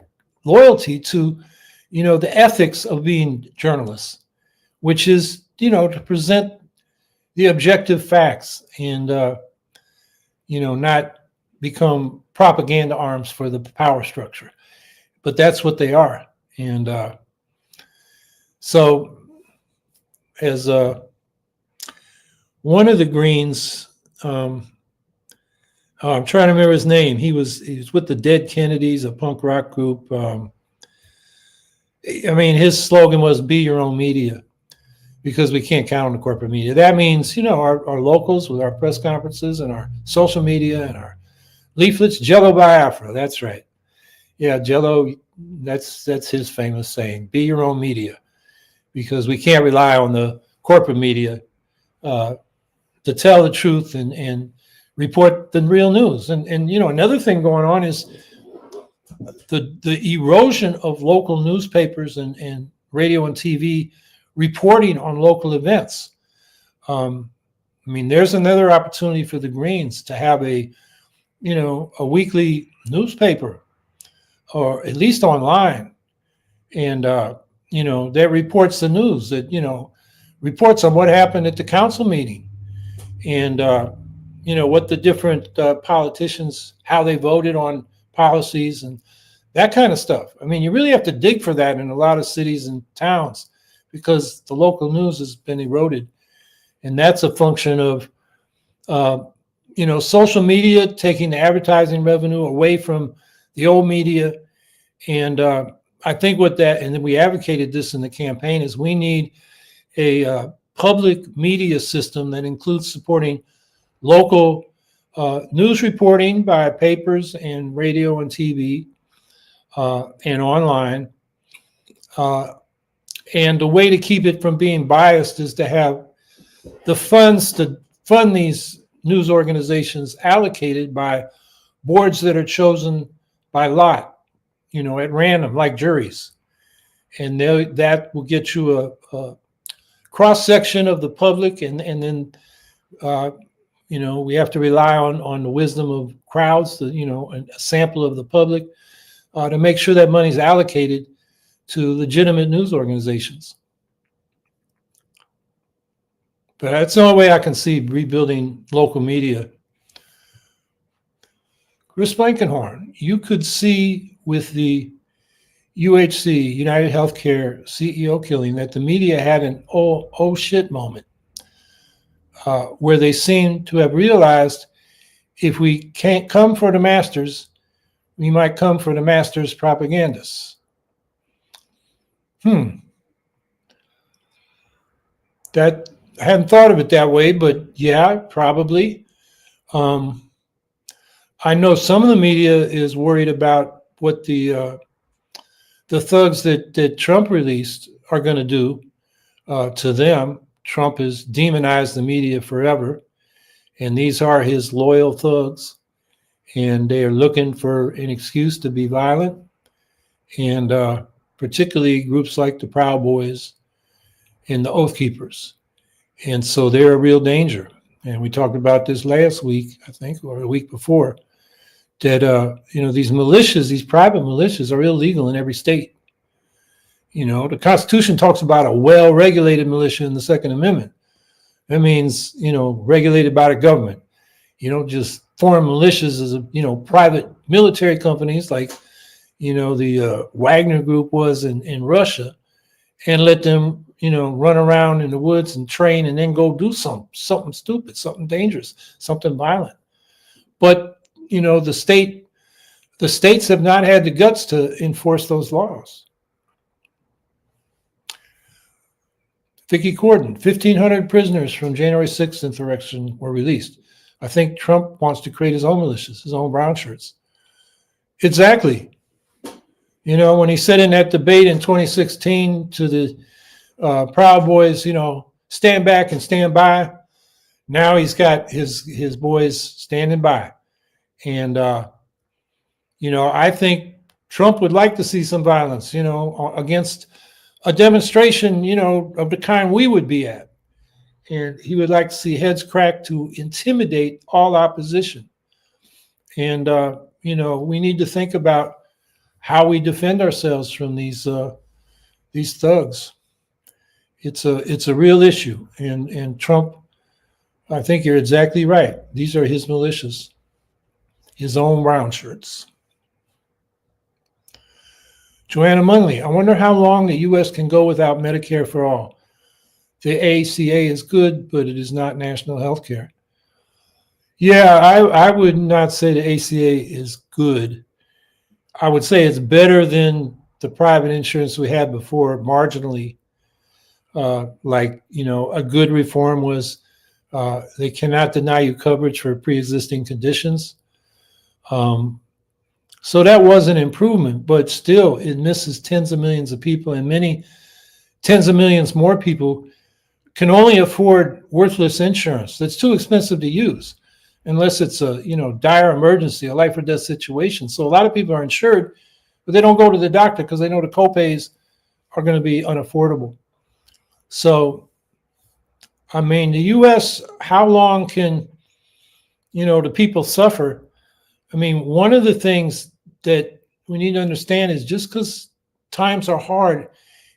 loyalty to, the ethics of being journalists, which is, to present the objective facts and, not become propaganda arms for the power structure. But that's what they are. And so as one of the Greens, I'm trying to remember his name. He was with the Dead Kennedys, a punk rock group. His slogan was "Be your own media," because we can't count on the corporate media. That means, our locals with our press conferences and our social media and our leaflets. Jello Biafra, that's right. Yeah, Jello. That's his famous saying: "Be your own media," because we can't rely on the corporate media to tell the truth and report the real news. And another thing going on is the erosion of local newspapers and radio and TV reporting on local events. There's another opportunity for the Greens to have a weekly newspaper, or at least online, and that reports the news, that reports on what happened at the council meeting, and what the different politicians, how they voted on policies and that kind of stuff. You really have to dig for that in a lot of cities and towns because the local news has been eroded, and that's a function of social media taking the advertising revenue away from the old media. And I think what that, and then we advocated this in the campaign, is we need a public media system that includes supporting local news reporting by papers and radio and TV and online. And the way to keep it from being biased is to have the funds to fund these news organizations allocated by boards that are chosen by lot, at random, like juries. And that will get you a cross-section of the public, and then we have to rely on the wisdom of crowds, a sample of the public, to make sure that money is allocated to legitimate news organizations. But that's the only way I can see rebuilding local media. Chris Blankenhorn, you could see with the UHC, United Healthcare CEO killing, that the media had an oh shit moment, where they seem to have realized if we can't come for the masters, we might come for the masters' propagandists. That I hadn't thought of it that way, but yeah, probably. I know some of the media is worried about what the thugs that Trump released are going to do to them. Trump has demonized the media forever, and these are his loyal thugs, and they are looking for an excuse to be violent, and particularly groups like the Proud Boys and the Oath Keepers. And so they're a real danger. And we talked about this last week, I think, or a week before, that these militias, these private militias, are illegal in every state. The Constitution talks about a well-regulated militia in the Second Amendment. That means, regulated by the government. You don't just form militias as private military companies like, the Wagner Group was in Russia, and let them, run around in the woods and train and then go do something stupid, something dangerous, something violent. But, the states have not had the guts to enforce those laws. Vicky Corden, 1,500 prisoners from January 6th insurrection were released. I think Trump wants to create his own militias, his own brown shirts. Exactly. When he said in that debate in 2016 to the Proud Boys, stand back and stand by, now he's got his boys standing by. And, I think Trump would like to see some violence, against a demonstration, of the kind we would be at. And he would like to see heads cracked to intimidate all opposition. And, we need to think about how we defend ourselves from these thugs. It's a real issue. And Trump, I think you're exactly right. These are his militias, his own brown shirts. Joanna Munley, I wonder how long the U.S. can go without Medicare for all. The ACA is good, but it is not national health care. Yeah, I would not say the ACA is good. I would say it's better than the private insurance we had before, marginally. A good reform was they cannot deny you coverage for pre-existing conditions. So that was an improvement, but still it misses tens of millions of people, and many tens of millions more people can only afford worthless insurance that's too expensive to use unless it's a dire emergency, a life or death situation. So a lot of people are insured, but they don't go to the doctor because they know the copays are going to be unaffordable. So, the U.S., how long can, the people suffer? One of the things that we need to understand is just because times are hard,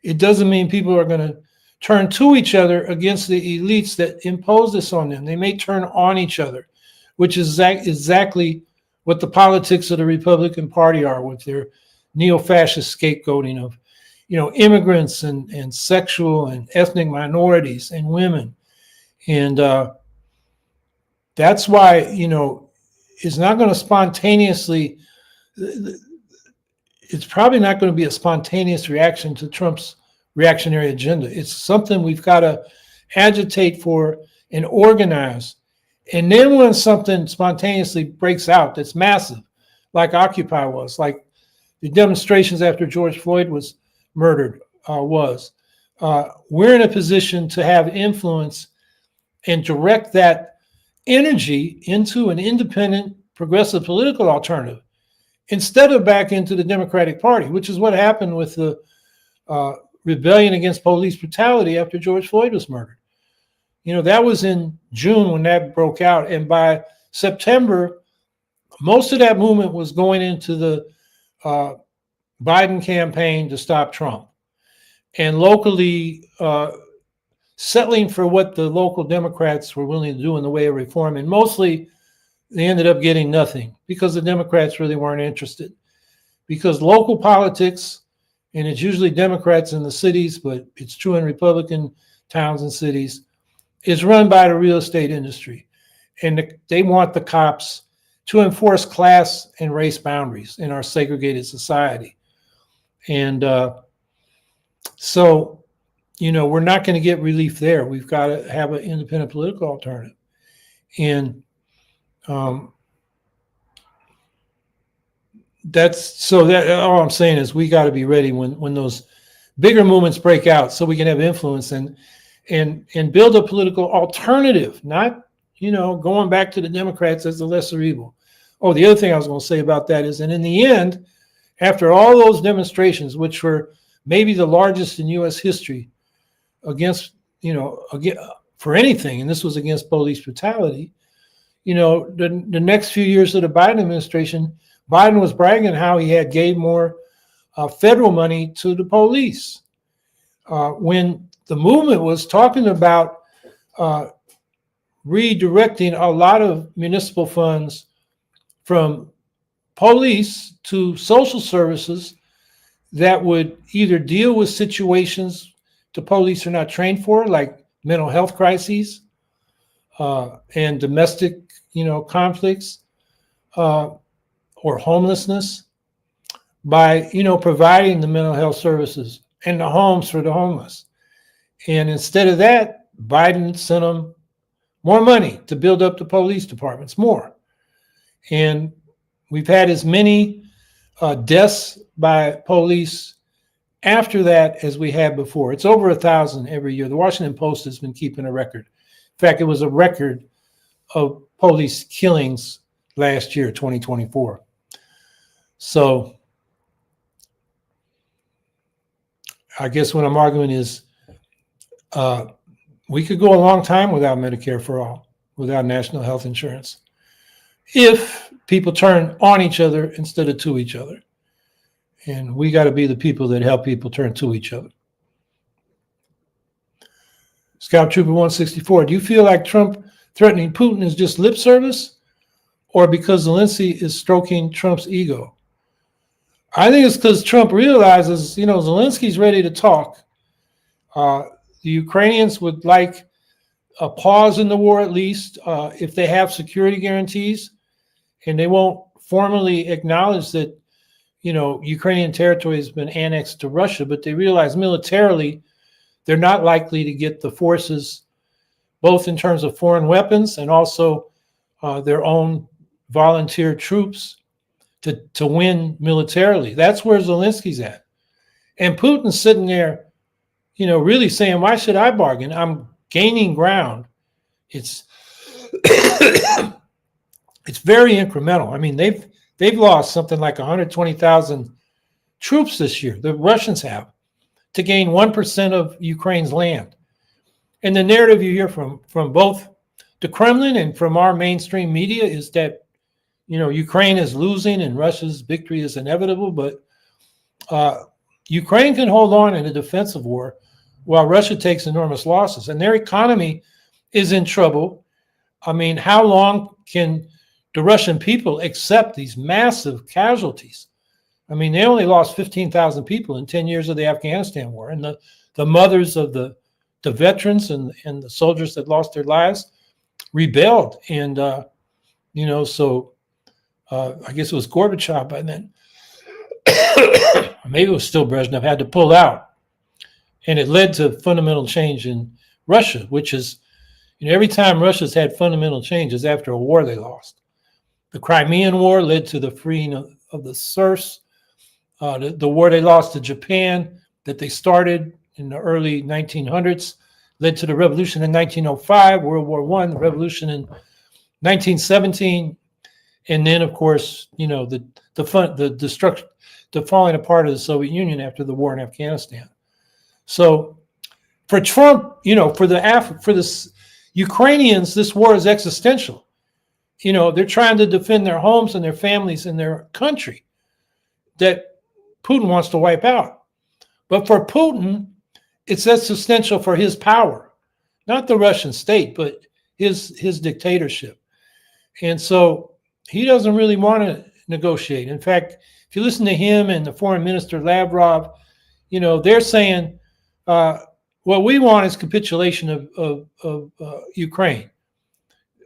it doesn't mean people are going to turn to each other against the elites that impose this on them. They may turn on each other, which is exactly what the politics of the Republican Party are with their neo-fascist scapegoating of, immigrants and sexual and ethnic minorities and women. And that's why, it's not going to spontaneously, it's probably not going to be a spontaneous reaction to Trump's reactionary agenda. It's something we've got to agitate for and organize. And then when something spontaneously breaks out that's massive, like Occupy was, like the demonstrations after George Floyd was murdered we're in a position to have influence and direct that energy into an independent, progressive political alternative instead of back into the Democratic Party, which is what happened with the rebellion against police brutality after George Floyd was murdered. That was in June when that broke out. And by September, most of that movement was going into the Biden campaign to stop Trump and locally settling for what the local Democrats were willing to do in the way of reform. And mostly they ended up getting nothing because the Democrats really weren't interested. Because local politics, and it's usually Democrats in the cities, but it's true in Republican towns and cities, is run by the real estate industry. And they want the cops to enforce class and race boundaries in our segregated society. And so, we're not going to get relief there. We've got to have an independent political alternative. And all I'm saying is we got to be ready when those bigger movements break out so we can have influence and build a political alternative, not, going back to the Democrats as the lesser evil. Oh, the other thing I was going to say about that is, and in the end, after all those demonstrations, which were maybe the largest in U.S. history against for anything, and this was against police brutality. The next few years of the Biden administration, Biden was bragging how he gave more federal money to the police. When the movement was talking about redirecting a lot of municipal funds from police to social services that would either deal with situations the police are not trained for, like mental health crises and domestic, conflicts or homelessness, by, providing the mental health services and the homes for the homeless. And instead of that, Biden sent them more money to build up the police departments more. And we've had as many deaths by police after that as we had before. It's over 1,000 every year. The Washington Post has been keeping a record. In fact, it was a record of police killings last year, 2024. So I guess what I'm arguing is we could go a long time without Medicare for all, without national health insurance, if people turn on each other instead of to each other. And we got to be the people that help people turn to each other. Scout Trooper 164, do you feel like Trump threatening Putin is just lip service, or because Zelensky is stroking Trump's ego? I think it's because Trump realizes, Zelensky's ready to talk. The Ukrainians would like a pause in the war, at least, if they have security guarantees, and they won't formally acknowledge that, Ukrainian territory has been annexed to Russia, but they realize militarily they're not likely to get the forces, both in terms of foreign weapons and also their own volunteer troops, to win militarily. That's where Zelensky's at. And Putin's sitting there, really saying, why should I bargain? I'm gaining ground. It's it's very incremental. I mean, they've lost something like 120,000 troops this year, the Russians have, to gain 1% of Ukraine's land. And the narrative you hear from both the Kremlin and from our mainstream media is that, Ukraine is losing and Russia's victory is inevitable. But Ukraine can hold on in a defensive war while Russia takes enormous losses. And their economy is in trouble. I mean, how long can the Russian people accept these massive casualties? I mean, they only lost 15,000 people in 10 years of the Afghanistan war. And the mothers of the veterans and the soldiers that lost their lives rebelled. And, so I guess it was Gorbachev by then. Maybe it was still Brezhnev, had to pull out. And it led to fundamental change in Russia, which is, every time Russia's had fundamental changes after a war they lost. The Crimean War led to the freeing of the serfs. The war they lost to Japan that they started in the early 1900s led to the revolution in 1905, World War I, the revolution in 1917, and then, of course, the destruction, the falling apart of the Soviet Union after the war in Afghanistan. So, for Trump, for the Ukrainians, this war is existential. They're trying to defend their homes and their families and their country that Putin wants to wipe out. But for Putin, it's existential for his power, not the Russian state, but his dictatorship. And so he doesn't really want to negotiate. In fact, if you listen to him and the foreign minister Lavrov, they're saying, what we want is capitulation of Ukraine.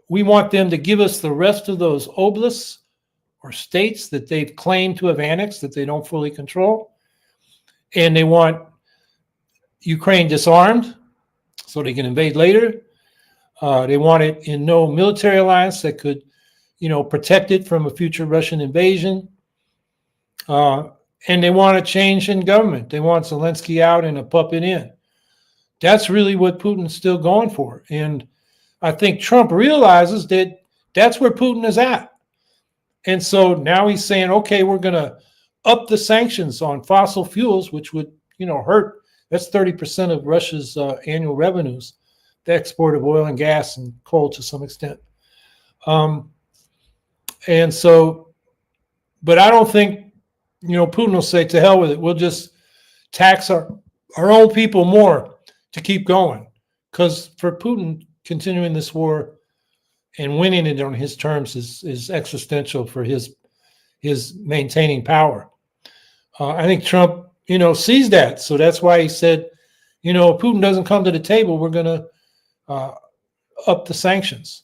We want them to give us the rest of those oblasts or states that they've claimed to have annexed that they don't fully control. And they want Ukraine disarmed so they can invade later. They want it in no military alliance that could, protect it from a future Russian invasion. And they want a change in government. They want Zelensky out and a puppet in. That's really what Putin's still going for. And I think Trump realizes that that's where Putin is at. And so now he's saying, okay, we're going to up the sanctions on fossil fuels, which would, hurt. That's 30% of Russia's annual revenues the export of oil and gas and coal to some extent. And so, but I don't think, Putin will say, to hell with it. We'll just tax our own people more to keep going. Because for Putin, continuing this war and winning it on his terms is existential for his maintaining power. I think Trump, sees that. So that's why he said, if Putin doesn't come to the table, we're going to up the sanctions.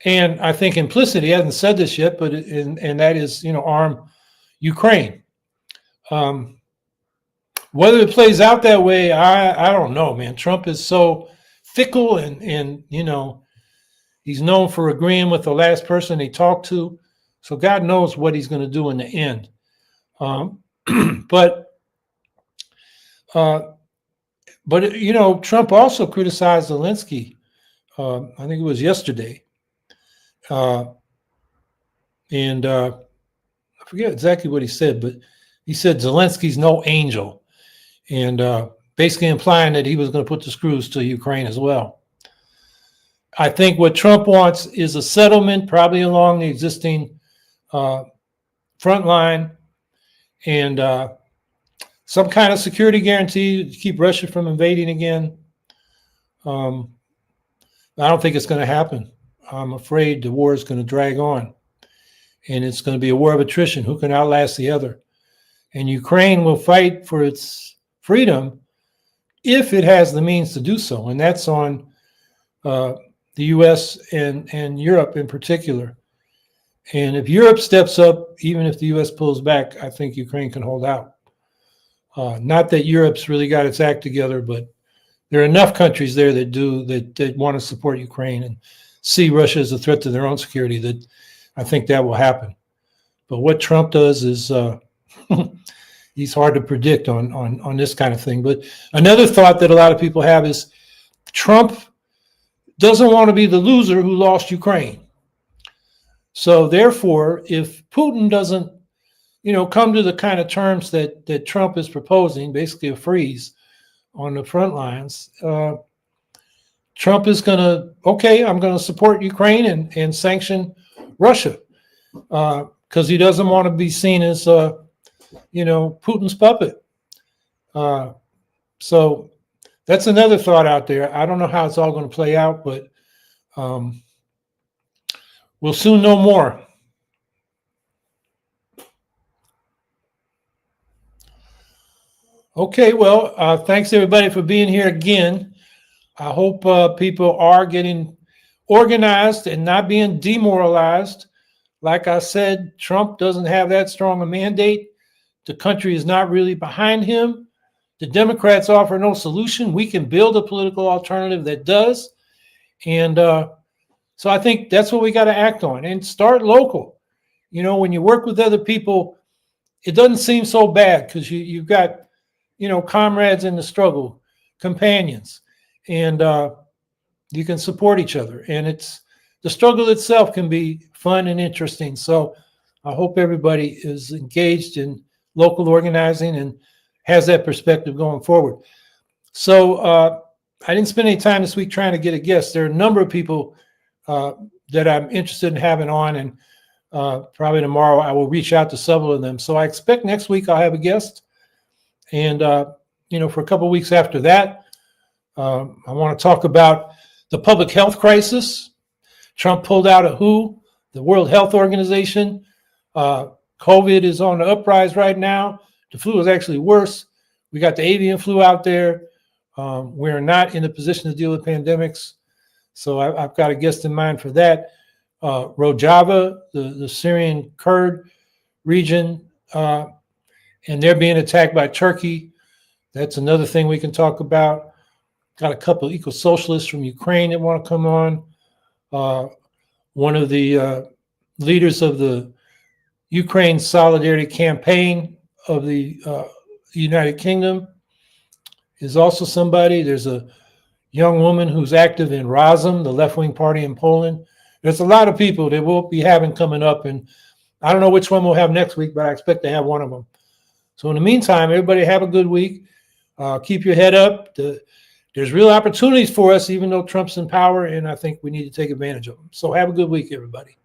And I think implicit, he hasn't said this yet, but and that is, arm Ukraine. Whether it plays out that way, I don't know, man. Trump is so fickle and he's known for agreeing with the last person he talked to. So God knows what he's going to do in the end. But Trump also criticized Zelensky. I think it was yesterday. And I forget exactly what he said, but he said Zelensky's no angel, and basically implying that he was going to put the screws to Ukraine as well. I think what Trump wants is a settlement, probably along the existing front line, and some kind of security guarantee to keep Russia from invading again. I don't think it's going to happen. I'm afraid the war is going to drag on, and it's going to be a war of attrition. Who can outlast the other? And Ukraine will fight for its freedom if it has the means to do so, and that's on the U.S. and Europe in particular. And if Europe steps up, even if the U.S. pulls back, I think Ukraine can hold out. Not that Europe's really got its act together, but there are enough countries there that want to support Ukraine and see Russia as a threat to their own security that I think that will happen. But what Trump does is he's hard to predict on this kind of thing. But another thought that a lot of people have is Trump doesn't want to be the loser who lost Ukraine. So therefore, if Putin doesn't, come to the kind of terms that Trump is proposing, basically a freeze on the front lines, Trump is going to, I'm going to support Ukraine and sanction Russia because he doesn't want to be seen as, Putin's puppet. So that's another thought out there. I don't know how it's all going to play out, but we'll soon know more. Okay, well, thanks everybody for being here again. I hope people are getting organized and not being demoralized. Like I said, Trump doesn't have that strong a mandate. The country is not really behind him. The Democrats offer no solution. We can build a political alternative that does. And so I think that's what we got to act on and start local. When you work with other people, it doesn't seem so bad because you've got, comrades in the struggle, companions, and you can support each other. And the struggle itself can be fun and interesting. So I hope everybody is engaged in local organizing and has that perspective going forward. So I didn't spend any time this week trying to get a guest. There are a number of people that I'm interested in having on, and probably tomorrow I will reach out to several of them. So I expect next week I'll have a guest. And, for a couple of weeks after that, I want to talk about the public health crisis. Trump pulled out of WHO, the World Health Organization. COVID is on the uprise right now. The flu is actually worse. We got the avian flu out there. We're not in a position to deal with pandemics. So I've got a guest in mind for that. Rojava, the Syrian Kurd region, and they're being attacked by Turkey. That's another thing we can talk about. Got a couple of eco-socialists from Ukraine that want to come on. One of the leaders of the Ukraine Solidarity Campaign of the United Kingdom is also somebody. There's a young woman who's active in Razem, the left-wing party in Poland. There's a lot of people that we'll be having coming up, and I don't know which one we'll have next week, but I expect to have one of them. So in the meantime, everybody have a good week. Keep your head up. The there's real opportunities for us, even though Trump's in power, and I think we need to take advantage of them. So have a good week, everybody.